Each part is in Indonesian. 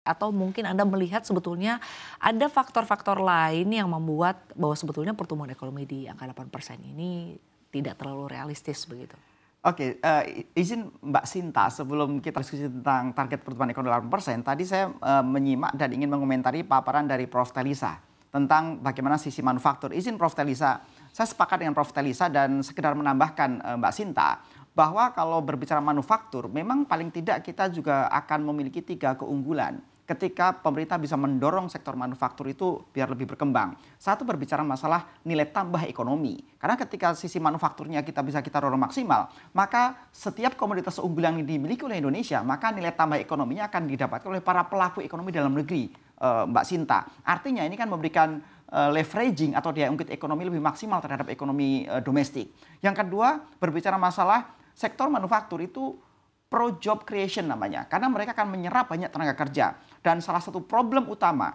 Atau mungkin Anda melihat sebetulnya ada faktor-faktor lain yang membuat bahwa sebetulnya pertumbuhan ekonomi di angka 8% ini tidak terlalu realistis begitu? Oke, izin Mbak Sinta, sebelum kita diskusi tentang target pertumbuhan ekonomi 8%, tadi saya menyimak dan ingin mengomentari paparan dari Prof. Telisa tentang bagaimana sisi manufaktur. Izin Prof. Telisa, saya sepakat dengan Prof. Telisa dan sekedar menambahkan Mbak Sinta, bahwa kalau berbicara manufaktur, memang paling tidak kita juga akan memiliki 3 keunggulan ketika pemerintah bisa mendorong sektor manufaktur itu biar lebih berkembang. Satu, berbicara masalah nilai tambah ekonomi. Karena ketika sisi manufakturnya kita dorong maksimal, maka setiap komoditas unggulan yang dimiliki oleh Indonesia, maka nilai tambah ekonominya akan didapatkan oleh para pelaku ekonomi dalam negeri, Mbak Sinta. Artinya ini kan memberikan leveraging atau daya ungkit ekonomi lebih maksimal terhadap ekonomi domestik. Yang kedua, berbicara masalah sektor manufaktur itu pro job creation namanya, karena mereka akan menyerap banyak tenaga kerja. Dan salah satu problem utama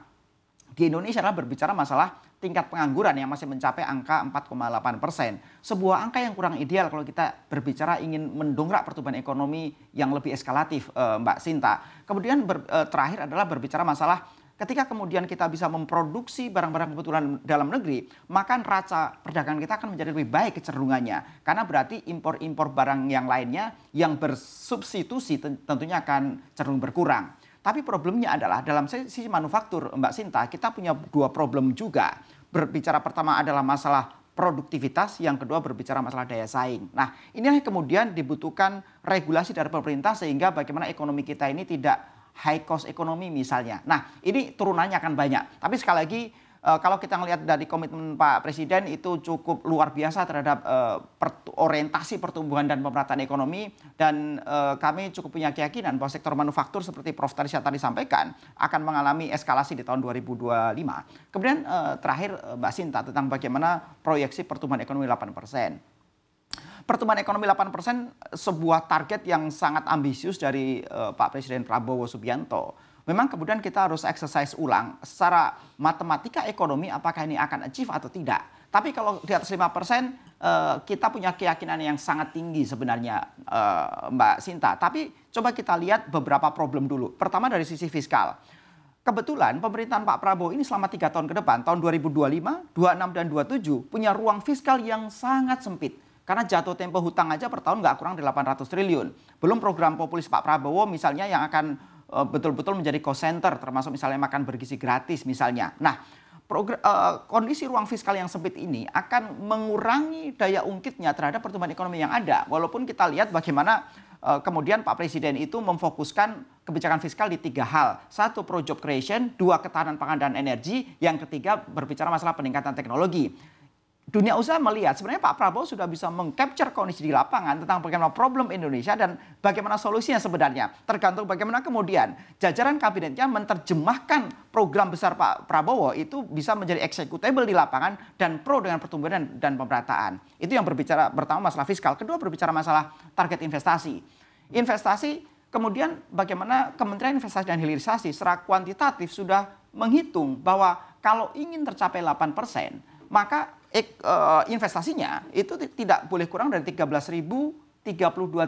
di Indonesia adalah berbicara masalah tingkat pengangguran yang masih mencapai angka 4,8%. Sebuah angka yang kurang ideal kalau kita berbicara ingin mendongkrak pertumbuhan ekonomi yang lebih eskalatif, Mbak Sinta. Kemudian terakhir adalah berbicara masalah ketika kemudian kita bisa memproduksi barang-barang kebutuhan dalam negeri, maka neraca perdagangan kita akan menjadi lebih baik kecenderungannya. Karena berarti impor-impor barang yang lainnya yang bersubstitusi tentunya akan cenderung berkurang. Tapi problemnya adalah dalam sisi manufaktur, Mbak Sinta, kita punya 2 problem juga. Berbicara pertama adalah masalah produktivitas, yang kedua berbicara masalah daya saing. Nah, inilah yang kemudian dibutuhkan regulasi dari pemerintah sehingga bagaimana ekonomi kita ini tidak high cost ekonomi misalnya. Nah, ini turunannya akan banyak. Tapi sekali lagi kalau kita melihat dari komitmen Pak Presiden itu cukup luar biasa terhadap orientasi pertumbuhan dan pemerataan ekonomi, dan kami cukup punya keyakinan bahwa sektor manufaktur seperti Prof. Tarisya tadi sampaikan akan mengalami eskalasi di tahun 2025. Kemudian terakhir Mbak Sinta tentang bagaimana proyeksi pertumbuhan ekonomi 8%. Pertumbuhan ekonomi 8% sebuah target yang sangat ambisius dari Pak Presiden Prabowo Subianto. Memang kemudian kita harus exercise ulang secara matematika ekonomi apakah ini akan achieve atau tidak. Tapi kalau di atas 5% kita punya keyakinan yang sangat tinggi sebenarnya, Mbak Sinta. Tapi coba kita lihat beberapa problem dulu. Pertama dari sisi fiskal. Kebetulan pemerintahan Pak Prabowo ini selama 3 tahun ke depan, tahun 2025, 26 dan 27 punya ruang fiskal yang sangat sempit. Karena jatuh tempo hutang aja per tahun nggak kurang dari 800 triliun. Belum program populis Pak Prabowo misalnya yang akan betul-betul menjadi cost center, termasuk misalnya makan bergizi gratis misalnya. Nah, kondisi ruang fiskal yang sempit ini akan mengurangi daya ungkitnya terhadap pertumbuhan ekonomi yang ada. Walaupun kita lihat bagaimana kemudian Pak Presiden itu memfokuskan kebijakan fiskal di 3 hal. 1, pro job creation, 2, ketahanan pangan dan energi, yang ketiga berbicara masalah peningkatan teknologi. Dunia usaha melihat sebenarnya Pak Prabowo sudah bisa mengcapture kondisi di lapangan tentang bagaimana problem Indonesia dan bagaimana solusinya sebenarnya. Tergantung bagaimana kemudian jajaran kabinetnya menerjemahkan program besar Pak Prabowo itu bisa menjadi executable di lapangan dan pro dengan pertumbuhan dan pemerataan. Itu yang berbicara pertama masalah fiskal. Kedua berbicara masalah target investasi. Investasi kemudian bagaimana Kementerian Investasi dan Hilirisasi secara kuantitatif sudah menghitung bahwa kalau ingin tercapai 8%, maka investasinya itu tidak boleh kurang dari 13.032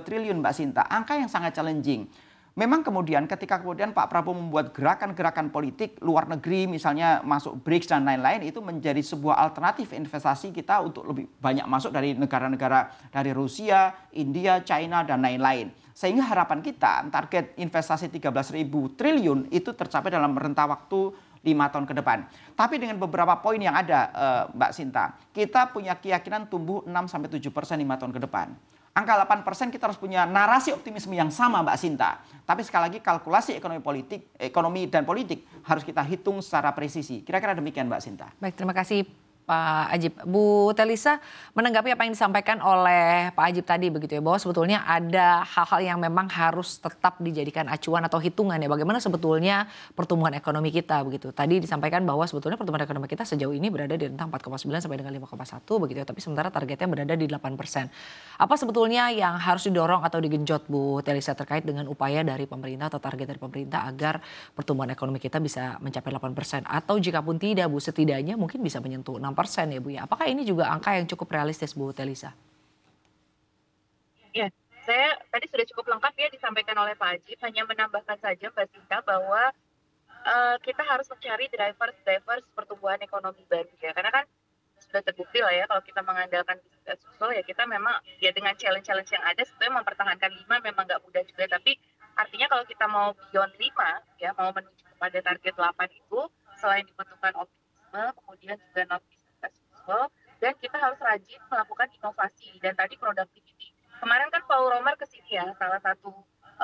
triliun, Mbak Sinta. Angka yang sangat challenging. Memang kemudian ketika kemudian Pak Prabowo membuat gerakan-gerakan politik luar negeri misalnya masuk BRICS dan lain-lain, itu menjadi sebuah alternatif investasi kita untuk lebih banyak masuk dari negara-negara dari Rusia, India, China dan lain-lain. Sehingga harapan kita target investasi 13.000 triliun itu tercapai dalam rentang waktu 5 tahun ke depan. Tapi dengan beberapa poin yang ada, Mbak Sinta, kita punya keyakinan tumbuh 6-7% 5 tahun ke depan. Angka 8% kita harus punya narasi optimisme yang sama, Mbak Sinta. Tapi sekali lagi kalkulasi ekonomi dan politik harus kita hitung secara presisi. Kira-kira demikian, Mbak Sinta. Baik, terima kasih Pak Ajib. Bu Telisa menanggapi apa yang disampaikan oleh Pak Ajib tadi begitu ya, bahwa sebetulnya ada hal-hal yang memang harus tetap dijadikan acuan atau hitungan ya, bagaimana sebetulnya pertumbuhan ekonomi kita begitu. Tadi disampaikan bahwa sebetulnya pertumbuhan ekonomi kita sejauh ini berada di rentang 4,9 sampai dengan 5,1 begitu ya, tapi sementara targetnya berada di 8%. Apa sebetulnya yang harus didorong atau digenjot Bu Telisa terkait dengan upaya dari pemerintah atau target dari pemerintah agar pertumbuhan ekonomi kita bisa mencapai 8%, atau jika pun tidak Bu, setidaknya mungkin bisa menyentuh 6% ya Bu ya. Apakah ini juga angka yang cukup realistis Bu Telisa? Ya, saya tadi sudah cukup lengkap ya disampaikan oleh Pak Ajib, hanya menambahkan saja Mbak Sinta bahwa kita harus mencari drivers pertumbuhan ekonomi baru ya. Karena kan sudah terbukti lah ya kalau kita mengandalkan bisnis as usual ya kita memang ya dengan challenge-challenge yang ada sebetulnya mempertahankan 5 memang nggak mudah juga, tapi artinya kalau kita mau beyond 5 ya mau menuju kepada target 8 itu selain dibutuhkan optimisme kemudian juga not business as usual dan kita harus rajin melakukan inovasi dan tadi productivity. Kemarin kan Paul Romer kesini ya, salah satu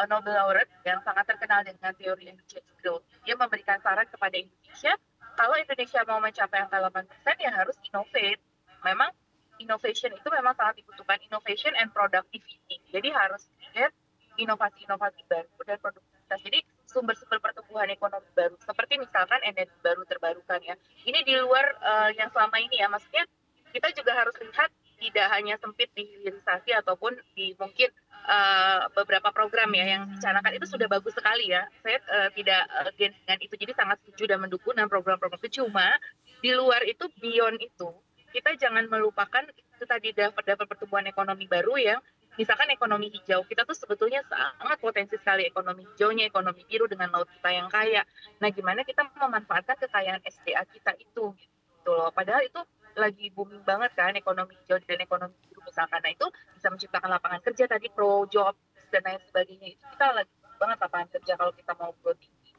Nobel laureate yang sangat terkenal dengan teori efficient growth. Dia memberikan saran kepada Indonesia kalau Indonesia mau mencapai angka 8% ya harus innovate. Memang innovation itu memang sangat dibutuhkan, innovation and productivity. Jadi harus lihat inovasi-inovasi baru dan produktivitas. Jadi sumber-sumber pertumbuhan ekonomi baru, seperti misalkan energi baru terbarukan ya. Ini di luar yang selama ini ya, maksudnya kita juga harus lihat tidak hanya sempit di hilirisasi ataupun di mungkin beberapa program ya yang dicanakan itu sudah bagus sekali ya. Saya tidak against dengan itu, jadi sangat setuju dan mendukung dengan program-program itu. Cuma di luar itu, beyond itu, kita jangan melupakan itu tadi dapat pertumbuhan ekonomi baru yang misalkan ekonomi hijau. Kita tuh sebetulnya sangat potensi sekali ekonomi hijaunya, ekonomi biru dengan laut kita yang kaya. Nah, gimana kita memanfaatkan kekayaan SDA kita itu gitu loh. Padahal itu lagi booming banget kan ekonomi hijau dan ekonomi biru misalkan. Nah itu bisa menciptakan lapangan kerja tadi pro job dan lain sebagainya. Itu kita lagi banget lapangan kerja kalau kita mau grow tinggi.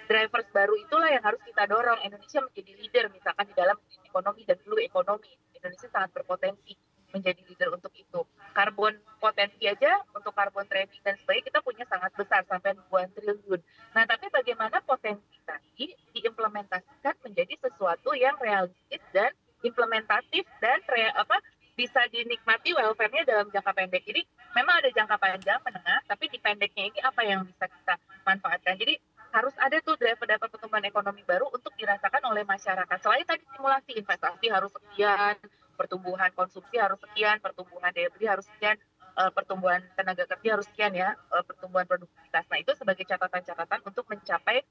Drivers baru itulah yang harus kita dorong. Indonesia menjadi leader misalkan di dalam ekonomi dan blue ekonomi. Indonesia sangat berpotensi menjadi leader untuk itu. Karbon potensi aja untuk karbon trading dan sebagainya kita punya sangat besar sampai ribuan triliun. Nah tapi bagaimana potensi tadi diimplementasikan menjadi sesuatu yang realistis dan implementatif dan bisa dinikmati welfare-nya dalam jangka pendek. Jadi memang ada jangka panjang, menengah, tapi di pendeknya ini apa yang bisa kita manfaatkan. Jadi harus ada tuh dapat pertumbuhan ekonomi baru untuk dirasakan oleh masyarakat. Selain tadi stimulasi investasi harus sekian, pertumbuhan konsumsi harus sekian, pertumbuhan daya beli harus sekian, pertumbuhan tenaga kerja harus sekian ya, pertumbuhan produktivitas. Nah itu sebagai catatan-catatan untuk mencapai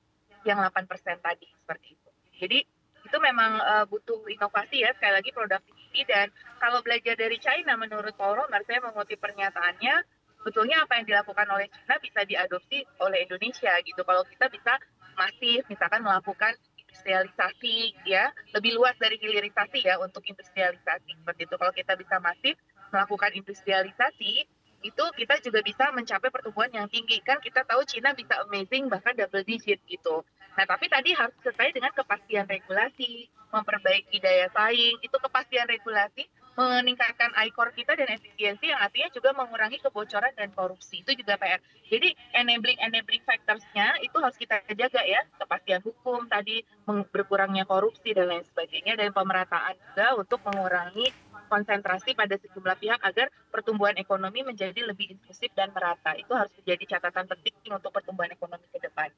yang 8% tadi seperti itu. Jadi itu memang butuh inovasi ya, sekali lagi productivity. Dan kalau belajar dari China menurut Paul Romer, saya mengutip pernyataannya, sebetulnya apa yang dilakukan oleh China bisa diadopsi oleh Indonesia gitu. Kalau kita bisa masif misalkan melakukan industrialisasi ya, lebih luas dari hilirisasi ya untuk industrialisasi seperti itu. Kalau kita bisa masif melakukan industrialisasi, itu kita juga bisa mencapai pertumbuhan yang tinggi. Kan kita tahu China bisa amazing bahkan double digit gitu. Nah tapi tadi harus sesuai dengan kepastian regulasi, memperbaiki daya saing, itu kepastian regulasi, meningkatkan I-core kita dan efisiensi yang artinya juga mengurangi kebocoran dan korupsi. Itu juga PR. Jadi enabling factors-nya itu harus kita jaga ya, kepastian hukum tadi, berkurangnya korupsi dan lain sebagainya, dan pemerataan juga untuk mengurangi konsentrasi pada sejumlah pihak agar pertumbuhan ekonomi menjadi lebih inklusif dan merata. Itu harus menjadi catatan penting untuk pertumbuhan ekonomi ke depan.